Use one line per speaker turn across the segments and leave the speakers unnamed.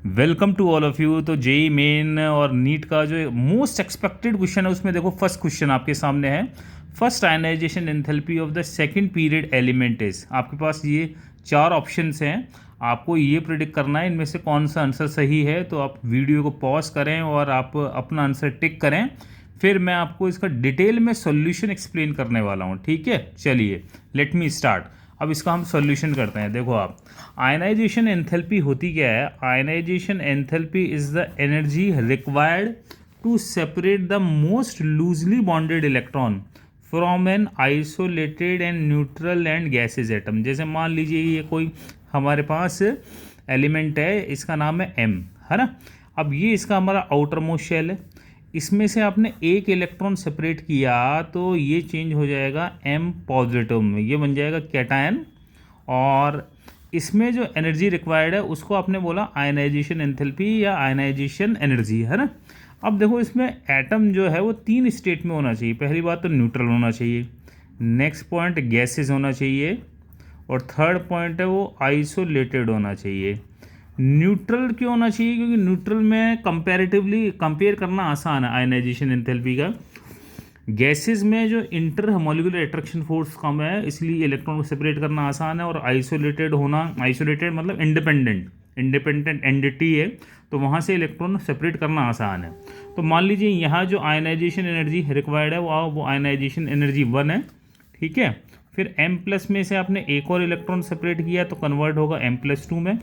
Welcome to all of you. तो JEE Main और NEET का जो मोस्ट एक्सपेक्टेड क्वेश्चन है उसमें देखो फर्स्ट क्वेश्चन आपके सामने है। First ionization enthalpy of the second period element is. आपके पास ये चार ऑप्शंस हैं, आपको ये प्रिडिक्ट करना है इनमें से कौन सा आंसर सही है। तो आप वीडियो को पॉज करें और आप अपना आंसर टिक करें, फिर मैं आपको इसका डिटेल में सॉल्यूशन एक्सप्लेन करने वाला हूँ। ठीक है, चलिए लेट मी स्टार्ट। अब इसका हम सॉल्यूशन करते हैं। देखो आप, आयनाइजेशन एंथैल्पी होती क्या है? Ionization enthalpy is the energy required to separate the most loosely bonded electron from an isolated and neutral and gaseous atom. जैसे मान लीजिए ये कोई हमारे पास एलिमेंट है, इसका नाम है एम, है ना। अब ये इसका हमारा आउटर मोस्ट शेल है, इसमें से आपने एक इलेक्ट्रॉन सेपरेट किया तो ये चेंज हो जाएगा एम पॉजिटिव में, ये बन जाएगा कैटायन। और इसमें जो एनर्जी रिक्वायर्ड है उसको आपने बोला आयनाइजेशन एंथैल्पी या आयनाइजेशन एनर्जी, है ना। अब देखो इसमें एटम जो है वो तीन स्टेट में होना चाहिए। पहली बात तो न्यूट्रल होना चाहिए, नेक्स्ट पॉइंट गैसेज होना चाहिए, और थर्ड पॉइंट है वो आइसोलेटेड होना चाहिए। न्यूट्रल क्यों होना चाहिए? क्योंकि न्यूट्रल में कंपैरेटिवली कंपेयर करना आसान है आयनाइजेशन एंथैल्पी का। गैसेस में जो इंटर मॉलिक्यूलर अट्रैक्शन फोर्स कम है, इसलिए इलेक्ट्रॉन को सेपरेट करना आसान है। और आइसोलेटेड होना, आइसोलेटेड मतलब इंडिपेंडेंट एंटिटी है, तो वहाँ से इलेक्ट्रॉन सेपरेट करना आसान है। तो मान लीजिए यहाँ जो आयनाइजेशन एनर्जी रिक्वायर्ड है वो आयनाइजेशन एनर्जी 1 है, ठीक है। फिर M प्लस में से आपने एक और इलेक्ट्रॉन सेपरेट किया तो कन्वर्ट होगा M+2 में।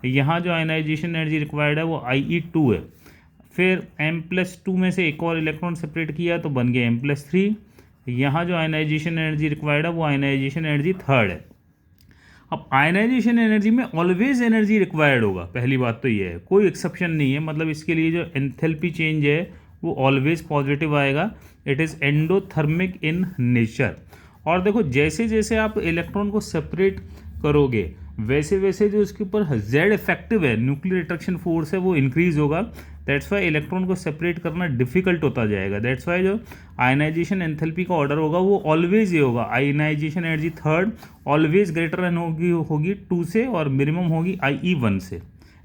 यहाँ जो आयनाइजेशन एनर्जी रिक्वायर्ड है वो IE2 है। फिर M+2 में से एक और इलेक्ट्रॉन सेपरेट किया तो बन गया M+3। यहाँ जो आयनाइजेशन एनर्जी रिक्वायर्ड है वो आयनाइजेशन एनर्जी 3rd है। अब आयनाइजेशन एनर्जी में ऑलवेज एनर्जी रिक्वायर्ड होगा, पहली बात तो ये है, कोई एक्सेप्शन नहीं है। मतलब इसके लिए जो एंथैल्पी चेंज है वो ऑलवेज पॉजिटिव आएगा। It is endothermic in nature. और देखो जैसे जैसे आप इलेक्ट्रॉन को सेपरेट करोगे वैसे वैसे जो इसके ऊपर जेड इफेक्टिव है, न्यूक्लियर अट्रैक्शन फोर्स है, वो इंक्रीज होगा। दैट्स वाई इलेक्ट्रॉन को सेपरेट करना डिफिकल्ट होता जाएगा। दैट्स वाई जो आयनाइजेशन एंथैल्पी का ऑर्डर होगा वो ऑलवेज ये होगा, ionization energy 3rd always greater than होगी 2 से, और मिनिमम होगी IE1 से।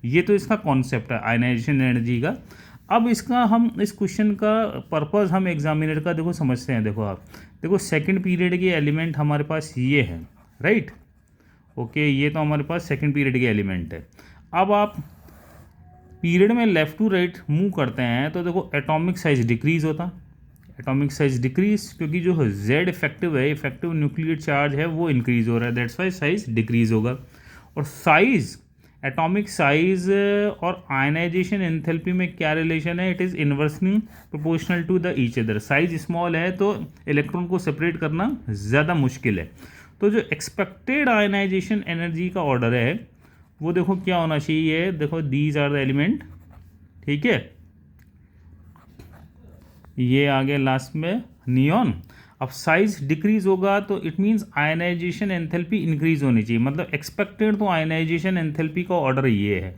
ये तो इसका कॉन्सेप्ट है आयनाइजेशन एनर्जी का। अब इसका हम इस क्वेश्चन का पर्पस हम एग्जामिनर का देखो समझते हैं। देखो आप देखो सेकंड पीरियड के एलिमेंट हमारे पास ये है, राइट। ओके, ये तो हमारे पास सेकंड पीरियड के एलिमेंट है। अब आप पीरियड में लेफ़्ट टू राइट मूव करते हैं तो देखो एटॉमिक साइज डिक्रीज होता, एटॉमिक साइज डिक्रीज, क्योंकि जो जेड इफेक्टिव है, इफेक्टिव न्यूक्लियर चार्ज है, वो इंक्रीज हो रहा है। दैट्स वाई साइज डिक्रीज होगा। और साइज, एटॉमिक साइज और आयनाइजेशन एंथैल्पी में क्या रिलेशन है? It is inversely proportional to the each other. Size small है तो इलेक्ट्रॉन को सेपरेट करना ज़्यादा मुश्किल है। तो जो एक्सपेक्टेड आयनाइजेशन एनर्जी का ऑर्डर है वो देखो क्या होना चाहिए। देखो दीज आर द एलिमेंट, ठीक है। ये आ गया लास्ट में नियॉन। अब साइज डिक्रीज होगा तो it means ionization enthalpy increase होनी चाहिए। मतलब एक्सपेक्टेड तो आयनाइजेशन एंथैल्पी का ऑर्डर ये है,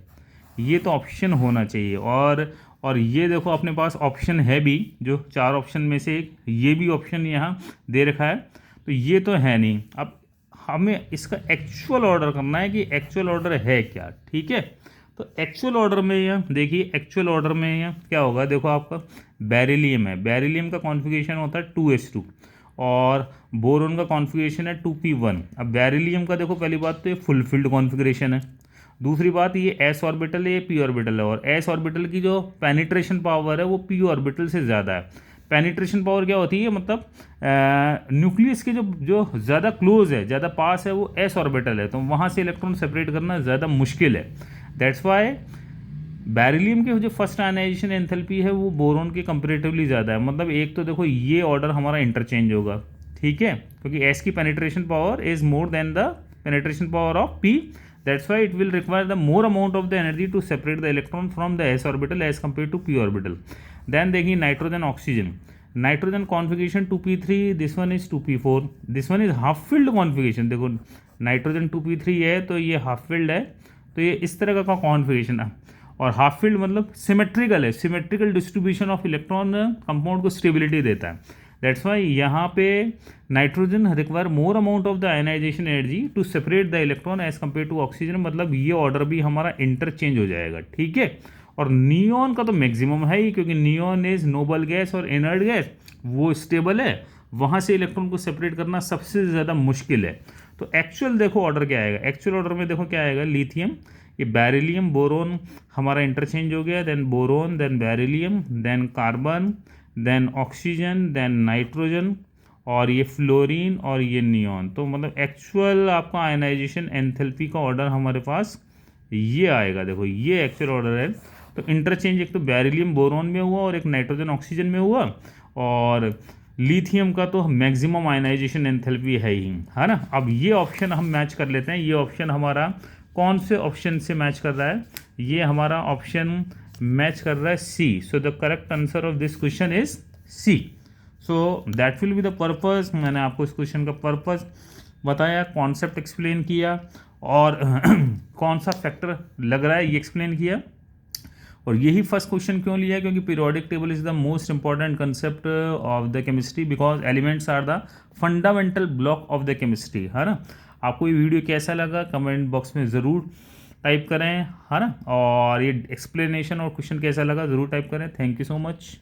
ये तो ऑप्शन होना चाहिए। और ये देखो अपने पास ऑप्शन है भी, जो चार ऑप्शन में से एक ये भी ऑप्शन यहाँ दे रखा है, तो ये तो है नहीं। अब हमें इसका एक्चुअल ऑर्डर करना है कि एक्चुअल ऑर्डर है क्या, ठीक है। तो एक्चुअल ऑर्डर में यह देखिए, एक्चुअल ऑर्डर में यह क्या होगा? देखो आपका बेरिलियम है, बेरिलियम का कॉन्फ़िगरेशन होता है 2s2, और बोरोन का कॉन्फ़िगरेशन है 2p1। अब बेरिलियम का देखो पहली बात तो ये फुलफिल्ड कॉन्फ़िगरेशन है, दूसरी बात ये s ऑर्बिटल है, ये p ऑर्बिटल है, और s ऑर्बिटल की जो पेनिट्रेशन पावर है वो p ऑर्बिटल से ज़्यादा है। पेनिट्रेशन पावर क्या होती है? मतलब न्यूक्लियस के जो ज़्यादा क्लोज है, ज़्यादा पास है, वो s ऑर्बिटल है, तो वहाँ से इलेक्ट्रॉन सेपरेट करना ज़्यादा मुश्किल है। दैट्स वाई बेरिलियम के जो फर्स्ट आयनाइजेशन एंथैल्पी है वो बोरोन के कंपेरेटिवली ज़्यादा है। मतलब एक तो देखो ये ऑर्डर हमारा इंटरचेंज होगा, ठीक है, क्योंकि s की penetration power is more than the penetration power of p। That's why it will require the more amount of the energy to separate the electron from the s orbital as compared to p orbital. Then देखिए nitrogen oxygen, nitrogen configuration 2p3, this one is 2p4, this one is half filled configuration. देखो nitrogen 2p3 है तो ये half filled है, तो ये इस तरह का कॉन्फ़िगरेशन है। और हाफ फील्ड मतलब सिमेट्रिकल है, symmetrical distribution of electron compound को स्टेबिलिटी देता है। दैट्स वाई यहाँ पे nitrogen require more amount of the ionization energy to separate the electron as compare to oxygen, मतलब ये ऑर्डर भी हमारा इंटरचेंज हो जाएगा, ठीक है। और नियॉन का तो मैक्सिमम है ही, क्योंकि नियॉन इज नोबल गैस और इनर्ट गैस, वो स्टेबल है, वहाँ से इलेक्ट्रॉन को सेपरेट करना सबसे ज़्यादा मुश्किल है। तो एक्चुअल देखो ऑर्डर क्या आएगा, एक्चुअल ऑर्डर में देखो क्या आएगा, लिथियम, ये बेरिलियम बोरोन हमारा इंटरचेंज हो गया, then boron, then beryllium, then carbon, then oxygen, then nitrogen, और ये फ्लोरीन और ये नियॉन। तो मतलब एक्चुअल आपका आयनाइजेशन एंथैल्पी का ऑर्डर हमारे पास ये आएगा, देखो ये एक्चुअल ऑर्डर है। तो इंटरचेंज एक तो बेरिलियम बोरोन में हुआ और एक नाइट्रोजन ऑक्सीजन में हुआ, और लिथियम का तो मैक्सिमम आयनाइजेशन एंथैल्पी है ही, है ना। अब ये ऑप्शन हम मैच कर लेते हैं, ये ऑप्शन हमारा कौन से ऑप्शन से मैच कर रहा है, ये हमारा ऑप्शन मैच कर रहा है C. So the correct answer of this question is C. So that will be the purpose. मैंने आपको इस क्वेश्चन का पर्पस बताया, कॉन्सेप्ट एक्सप्लेन किया, और कौन सा फैक्टर लग रहा है ये एक्सप्लेन किया। और यही फर्स्ट क्वेश्चन क्यों लिया, क्योंकि periodic table is the most important concept of the chemistry, because elements are the fundamental block of the chemistry, है ना। आपको ये वीडियो कैसा लगा कमेंट बॉक्स में ज़रूर टाइप करें, है ना। और ये एक्सप्लेनेशन और क्वेश्चन कैसा लगा ज़रूर टाइप करें। Thank you so much.